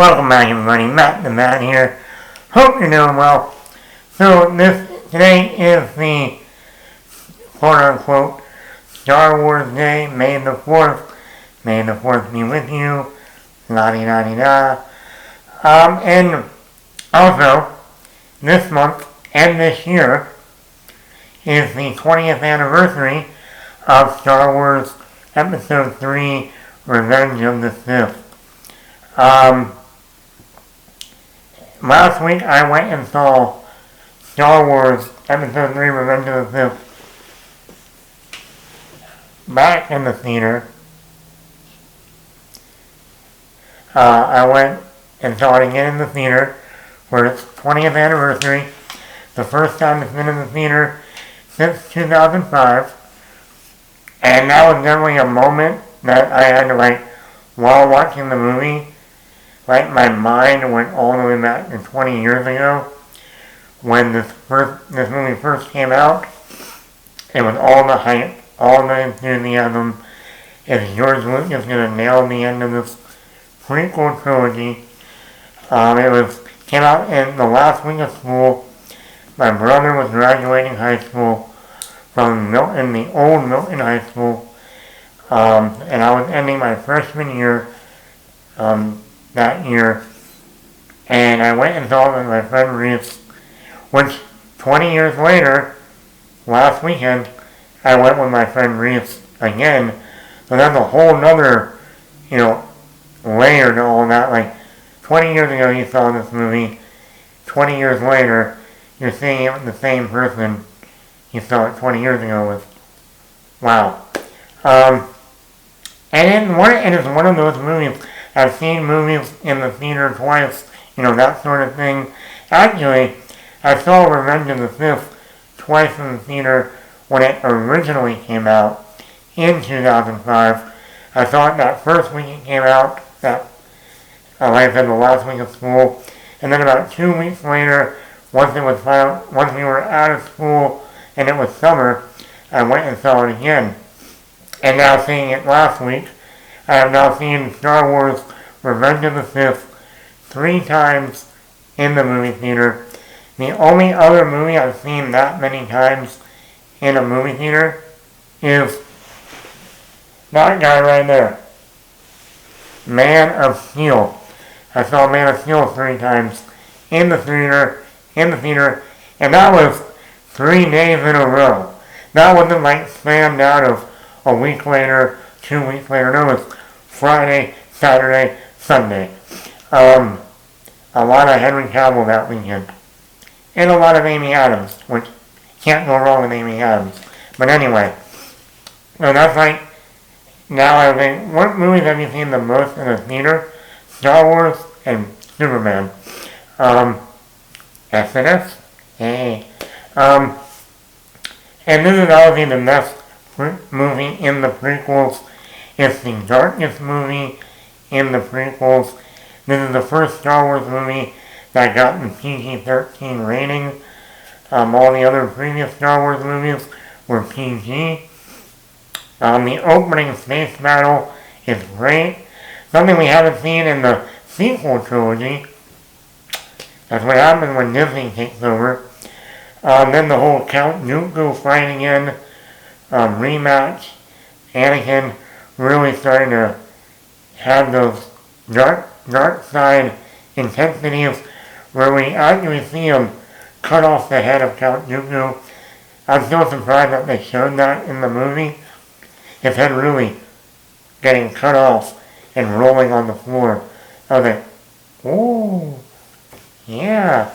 Welcome back, everybody. Matt the Man here. Hope you're doing well. So today is the quote-unquote Star Wars Day, May the 4th. May the 4th be with you. La-di-da-di-da. And also, this month and this year is the 20th anniversary of Star Wars Episode 3, Revenge of the Sith. Last week I went and saw Star Wars Episode 3, Revenge of the Sith back in the theater. I went and saw it again in the theater for its 20th anniversary. The first time it's been in the theater since 2005. And that was definitely a moment that I had to, while watching the movie, my mind went all the way back to 20 years ago when this movie first came out. It was all the hype, all the enthusiasm. Is George Lucas going to nail the end of this prequel trilogy? It came out in the last week of school. My brother was graduating high school from Milton, the old Milton High School, and I was ending my freshman year that year, and I went and saw it with my friend Reese, which 20 years later, last weekend, I went with my friend Reese again. So that's a whole nother, layer to all that. 20 years ago you saw this movie, 20 years later, you're seeing it with the same person you saw it 20 years ago with. Wow. And it's one of those movies. I've seen movies in the theater twice, that sort of thing. Actually, I saw Revenge of the Sith twice in the theater when it originally came out in 2005. I saw it that first week it came out, like I said, the last week of school. And then about 2 weeks later, once we were out of school and it was summer, I went and saw it again. And now seeing it last week, I have now seen Star Wars Revenge of the Sith 3 times in the movie theater. The only other movie I've seen that many times in a movie theater is that guy right there, Man of Steel. I saw Man of Steel 3 times in the theater, and that was 3 days in a row. That wasn't spanned out of a week later, 2 weeks later. No, it was Friday, Saturday, Sunday. A lot of Henry Cavill that weekend. And a lot of Amy Adams, which can't go wrong with Amy Adams. But anyway, so that's now I think, what movies have you seen the most in the theater? Star Wars and Superman. Exodus? Hey. And this is obviously the best movie in the prequels. It's the darkest movie in the prequels. This is the first Star Wars movie that got the PG-13 rating. All the other previous Star Wars movies were PG. The opening space battle is great. Something we haven't seen in the sequel trilogy. That's what happens when Disney takes over. Then the whole Count Dooku fight again, rematch. Anakin really starting to have those dark side intensities where we actually see him cut off the head of Count Dooku. I'm still surprised that they showed that in the movie. His head really getting cut off and rolling on the floor. I was like, ooh, yeah.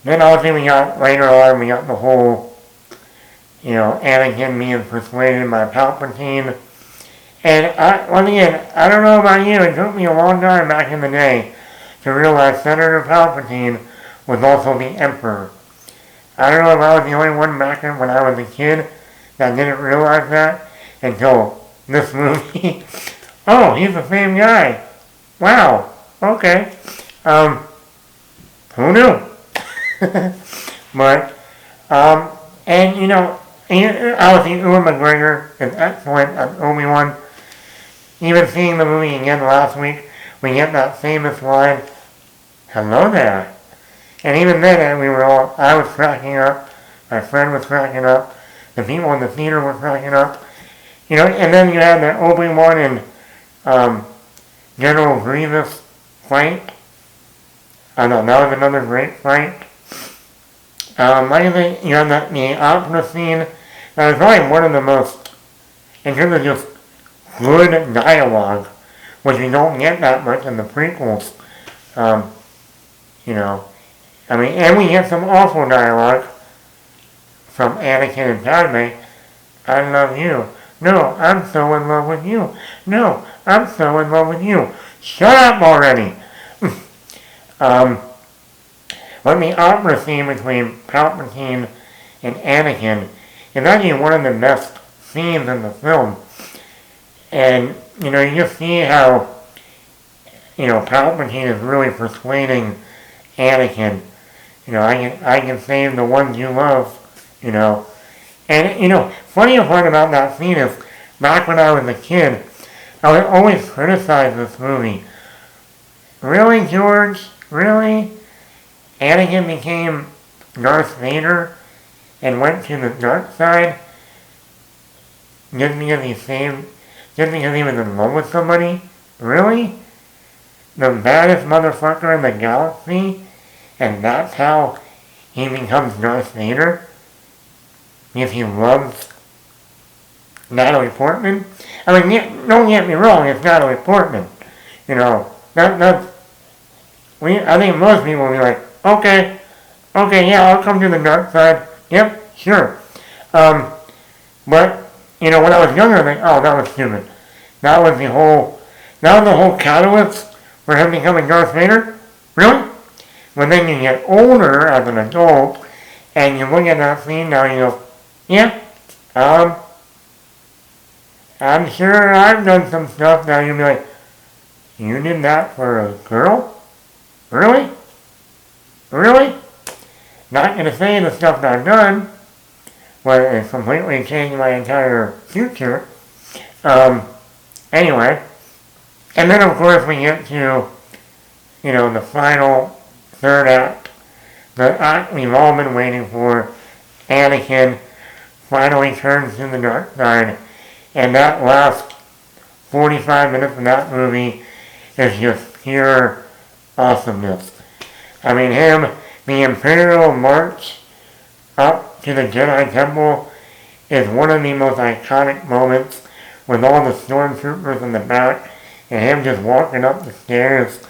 Then obviously later on we got the whole, Anakin being persuaded by Palpatine. And I don't know about you, it took me a long time back in the day to realize Senator Palpatine was also the Emperor. I don't know if I was the only one back when I was a kid that didn't realize that until this movie. Oh, he's the same guy. Wow. Okay. Who knew? But, obviously Ewan McGregor is excellent as Obi-Wan. even seeing the movie again last week, we get that famous line, "Hello there." And even then, I was cracking up, my friend was cracking up, the people in the theater were cracking up. And then you had the Obi-Wan and General Grievous fight. I know, that was another great fight. Like I think you had the opera scene. That was probably one of the most, in terms of just good dialogue, which you don't get that much in the prequels. And we get some awful dialogue from Anakin and Padme. "I love you." "No, I'm so in love with you." "No, I'm so in love with you." Shut up already! But the opera scene between Palpatine and Anakin is actually one of the best scenes in the film. And, you just see how, Palpatine is really persuading Anakin. I can save the ones you love, And, funny part about that scene is, back when I was a kid, I would always criticize this movie. Really, George? Really? Anakin became Darth Vader and went to the dark side just because he was in love with somebody? Really? The baddest motherfucker in the galaxy? And that's how he becomes Darth Vader? Because he loves Natalie Portman? I mean, don't get me wrong, it's Natalie Portman. I think most people will be like, okay, yeah, I'll come to the dark side. Yep, sure. But, when I was younger, I think, oh, that was stupid. That was the whole catalyst for him becoming Darth Vader? Really? But then you get older as an adult, and you look at that scene now and you go, yeah, I'm sure I've done some stuff. Now you'll be like, you did that for a girl? Really? Really? Not going to say the stuff that I've done, but it's completely changed my entire future. Anyway, and then of course we get to, the final third act, the act we've all been waiting for. Anakin finally turns to the dark side, and that last 45 minutes of that movie is just pure awesomeness. I mean, the Imperial March up to the Jedi Temple is one of the most iconic moments, with all the stormtroopers in the back and him just walking up the stairs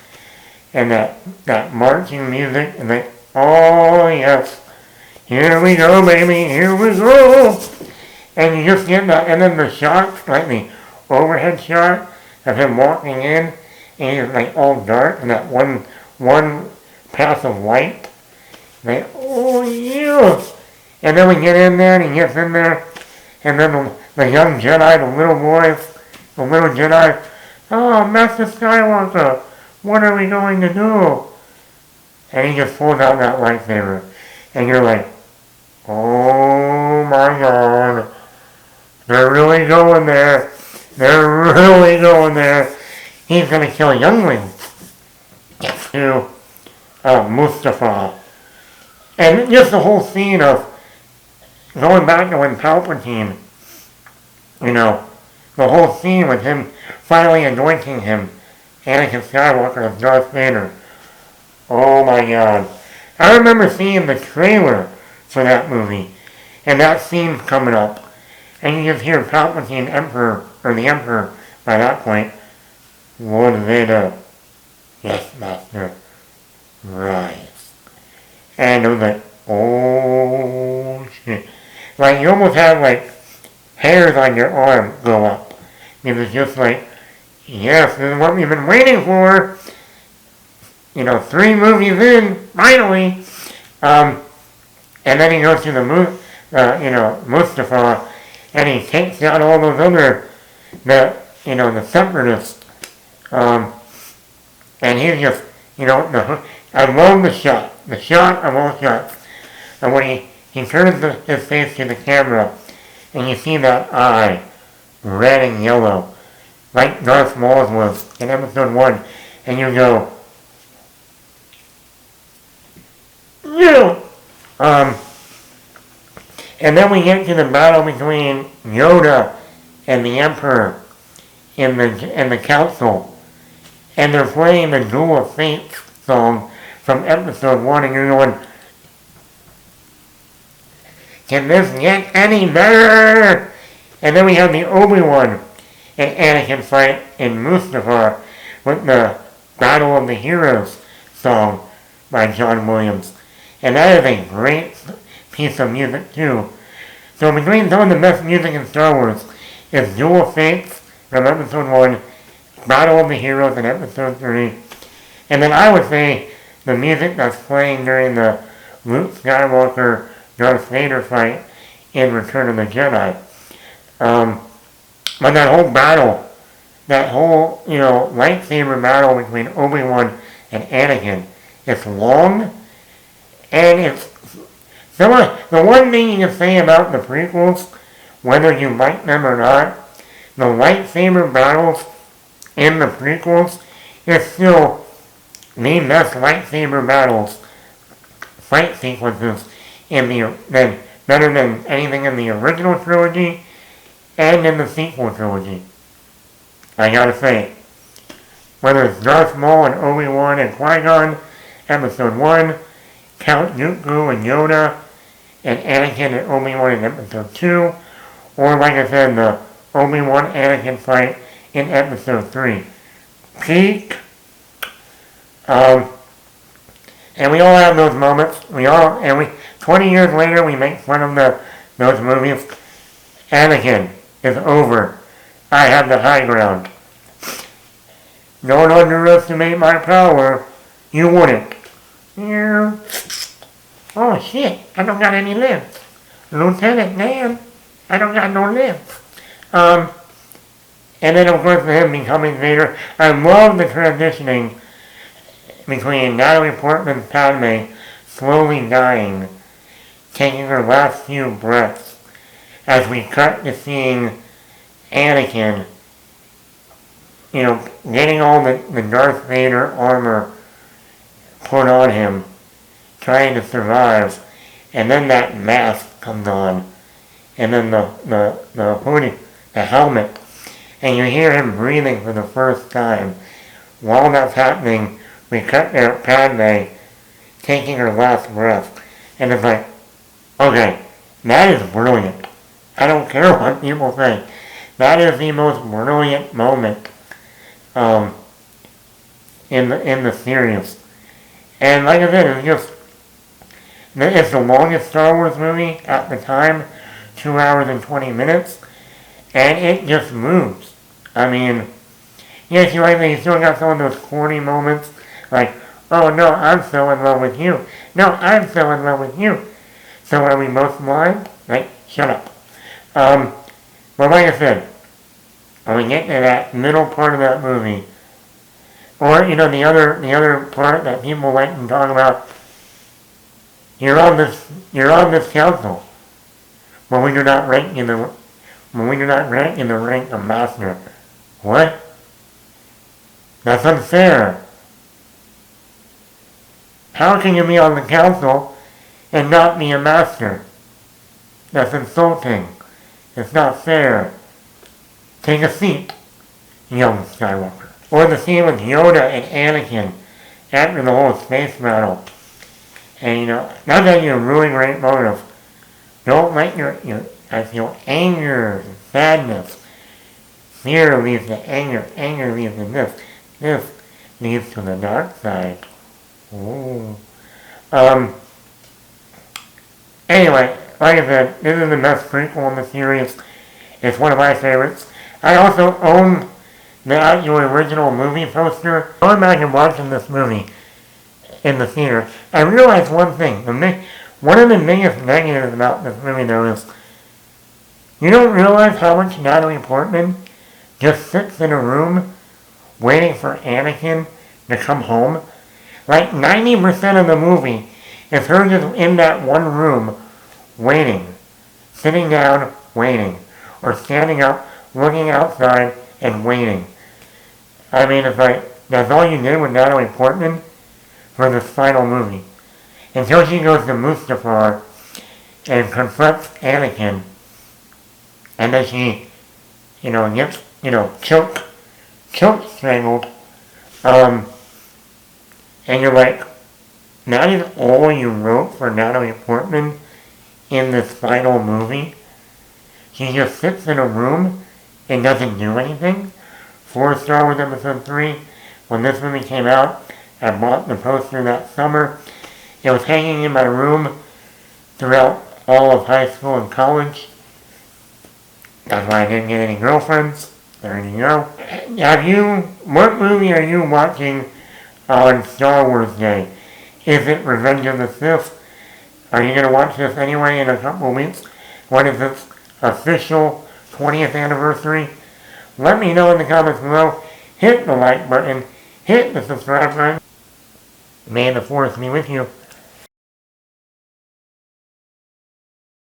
and that marching music, and like, oh yes, here we go baby, here we go. And you just get that, and then the shot, like the overhead shot of him walking in, and it's like all dark, and that one path of light. Like, oh yeah! And then we get in there, and he gets in there, and then the young Jedi, the little Jedi, oh, Master Skywalker, what are we going to do? And he just pulls out that lightsaber, and you're like, oh my God, they're really going there. They're really going there. He's going to kill younglings to Mustafa. And just the whole scene of going back to when Palpatine, the whole scene with him finally anointing him, Anakin Skywalker, as Darth Vader. Oh my God. I remember seeing the trailer for that movie, and that scene coming up, and you just hear Palpatine, the Emperor, by that point, Lord Vader, yes, Master, rise. And it was like, oh shit. Like, you almost have, like, hairs on your arm go up. It was just like, yes, this is what we've been waiting for. 3 movies in, finally. And then he goes to the Mustafa, and he takes out all those other, the separatists. And he's just, I love the shot of all shots. And when he turns his face to the camera, and you see that eye, red and yellow, like Darth Maul's was in episode 1, and you go, you! And then we get to the battle between Yoda and the Emperor in the council, and they're playing the Duel of Fates song from episode 1, and you're going, can this get any better? And then we have the Obi-Wan and Anakin fight in Mustafar with the Battle of the Heroes song by John Williams. And that is a great piece of music too. So between some of the best music in Star Wars is Duel of Fates from episode 1, Battle of the Heroes in episode 3, and then I would say the music that's playing during the Luke Skywalker Darth Vader fight in Return of the Jedi. But that whole battle, that whole, lightsaber battle between Obi-Wan and Anakin, it's long, and it's the one thing you can say about the prequels, whether you like them or not, the lightsaber battles in the prequels is still the best lightsaber battles, fight sequences better than anything in the original trilogy and in the sequel trilogy. I gotta say, whether it's Darth Maul and Obi-Wan and Qui-Gon, episode 1, Count Dooku and Yoda, and Anakin and Obi-Wan in episode 2, or like I said, the Obi-Wan Anakin fight in episode 3. Peak. And we all have those moments. 20 years later, we make fun of those movies. Anakin is over. I have the high ground. Don't underestimate my power. You wouldn't. Yeah. Oh shit, I don't got any limbs. Lieutenant Dan, I don't got no limbs. And then of course him becoming Vader. I love the transitioning between Natalie Portman's Padme slowly dying, taking her last few breaths, as we cut to seeing Anakin, getting all the Darth Vader armor put on him, trying to survive, and then that mask comes on, and then the hoodie, the helmet, and you hear him breathing for the first time. While that's happening, we cut there at Padme taking her last breath, and it's like, okay, that is brilliant. I don't care what people say. That is the most brilliant moment in the series. And like I said, it's the longest Star Wars movie at the time, 2 hours and 20 minutes, and it just moves. I mean, yes, you still got some of those corny moments, like, oh no, I'm so in love with you. No, I'm so in love with you. So are we both blind? Like, shut up. But like I said, when we get to that middle part of that movie, or the other part that people like to talk about, you're on this council, but we do not rank in the rank of master. What? That's unfair. How can you be on the council and not be a master? That's insulting. It's not fair. Take a seat, young Skywalker. Or the scene with Yoda and Anakin after the whole space battle. And not that you're really great motive. Don't let I feel anger and sadness. Fear leads to anger. Anger leads to this. This leads to the dark side. Ooh. Anyway, like I said, this is the best prequel in the series. It's one of my favorites. I also own the original movie poster. Going back and watching this movie in the theater, I realized one thing. One of the biggest negatives about this movie, though, is you don't realize how much Natalie Portman just sits in a room waiting for Anakin to come home. Like 90% of the movie is her just in that one room waiting, sitting down, waiting, or standing up, looking outside and waiting. I mean, it's like, that's all you did with Natalie Portman for this final movie. Until she goes to Mustafar and confronts Anakin, and then she, gets, choked, strangled, and you're like, that is all you wrote for Natalie Portman in this final movie? She just sits in a room and doesn't do anything? For Star Wars Episode 3, when this movie came out, I bought the poster that summer. It was hanging in my room throughout all of high school and college. That's why I didn't get any girlfriends. There you go. What movie are you watching on Star Wars Day? Is it Revenge of the Sith? Are you going to watch this anyway in a couple of weeks? What is its official 20th anniversary? Let me know in the comments below. Hit the like button. Hit the subscribe button. May the Force be with you.